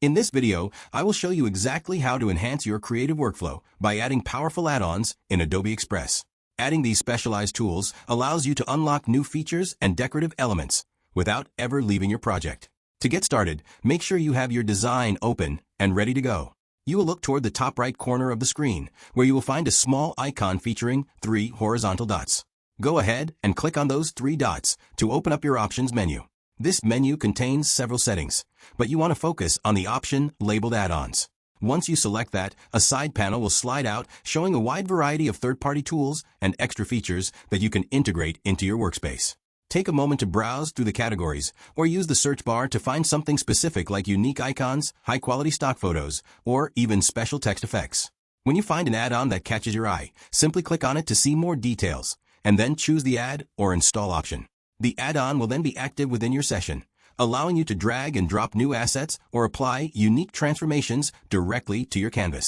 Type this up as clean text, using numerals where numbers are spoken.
In this video, I will show you exactly how to enhance your creative workflow by adding powerful add-ons in Adobe Express. Adding these specialized tools allows you to unlock new features and decorative elements without ever leaving your project. To get started, make sure you have your design open and ready to go. You will look toward the top right corner of the screen, where you will find a small icon featuring 3 horizontal dots. Go ahead and click on those 3 dots to open up your options menu. This menu contains several settings, but you want to focus on the option labeled Add-ons. Once you select that, a side panel will slide out showing a wide variety of third-party tools and extra features that you can integrate into your workspace. Take a moment to browse through the categories or use the search bar to find something specific like unique icons, high-quality stock photos, or even special text effects. When you find an add-on that catches your eye, simply click on it to see more details, and then choose the Add or Install option. The add-on will then be active within your session, allowing you to drag and drop new assets or apply unique transformations directly to your canvas.